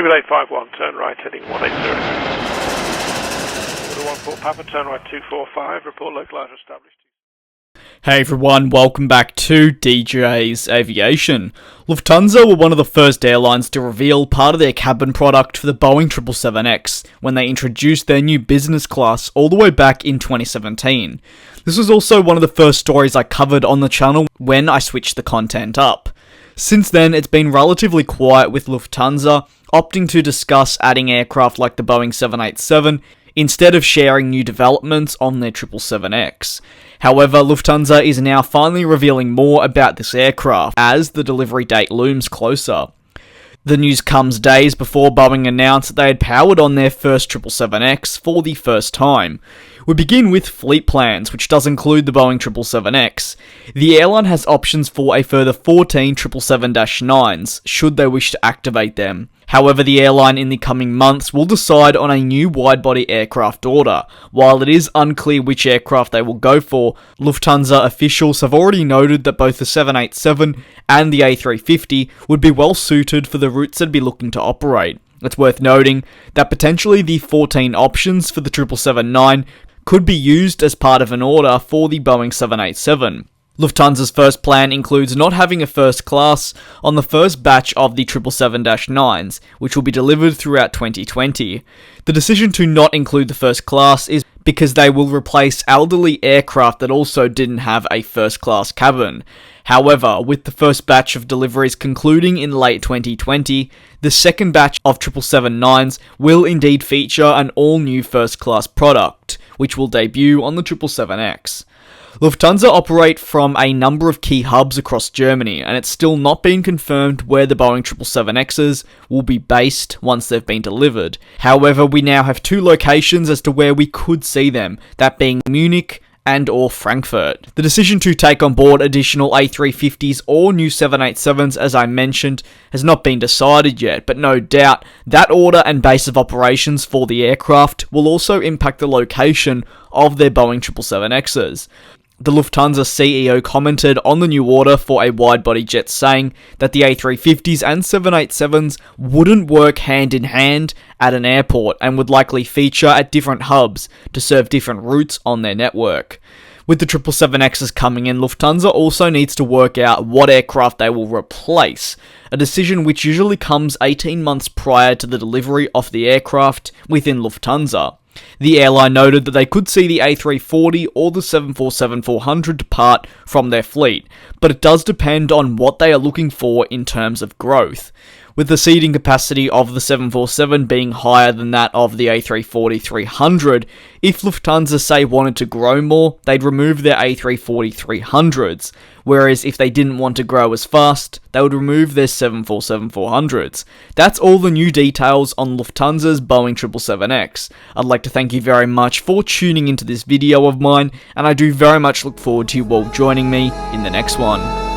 28851, turn right heading 180. Order 14 Papa, turn right 245, report localizer established. Hey everyone, welcome back to DJ's Aviation. Lufthansa were one of the first airlines to reveal part of their cabin product for the Boeing 777X when they introduced their new business class all the way back in 2017. This was also one of the first stories I covered on the channel when I switched the content up. Since then, it's been relatively quiet with Lufthansa opting to discuss adding aircraft like the Boeing 787 instead of sharing new developments on their 777X. However, Lufthansa is now finally revealing more about this aircraft as the delivery date looms closer. The news comes days before Boeing announced that they had powered on their first 777X for the first time. We begin with fleet plans, which does include the Boeing 777X. The airline has options for a further 14 777-9s, should they wish to activate them. However, the airline in the coming months will decide on a new wide-body aircraft order. While it is unclear which aircraft they will go for, Lufthansa officials have already noted that both the 787 and the A350 would be well suited for the routes they'd be looking to operate. It's worth noting that potentially the 14 options for the 777-9 could be used as part of an order for the Boeing 787. Lufthansa's first plan includes not having a first class on the first batch of the 777-9s, which will be delivered throughout 2020. The decision to not include the first class is because they will replace elderly aircraft that also didn't have a first class cabin. However, with the first batch of deliveries concluding in late 2020, the second batch of 777-9s will indeed feature an all-new first class product, which will debut on the 777X. Lufthansa operate from a number of key hubs across Germany, and it's still not been confirmed where the Boeing 777Xs will be based once they've been delivered. However, we now have two locations as to where we could see them, that being Munich and or Frankfurt. The decision to take on board additional A350s or new 787s, as I mentioned, has not been decided yet, but no doubt that order and base of operations for the aircraft will also impact the location of their Boeing 777Xs. The Lufthansa CEO commented on the new order for a wide-body jet, saying that the A350s and 787s wouldn't work hand in hand at an airport and would likely feature at different hubs to serve different routes on their network. With the 777Xs coming in, Lufthansa also needs to work out what aircraft they will replace, a decision which usually comes 18 months prior to the delivery of the aircraft within Lufthansa. The airline noted that they could see the A340 or the 747-400 depart from their fleet, but it does depend on what they are looking for in terms of growth. With the seating capacity of the 747 being higher than that of the A340-300, if Lufthansa say wanted to grow more, they'd remove their A340-300s, whereas if they didn't want to grow as fast, they would remove their 747-400s. That's all the new details on Lufthansa's Boeing 777X. I'd like to thank you very much for tuning into this video of mine, and I do very much look forward to you all joining me in the next one.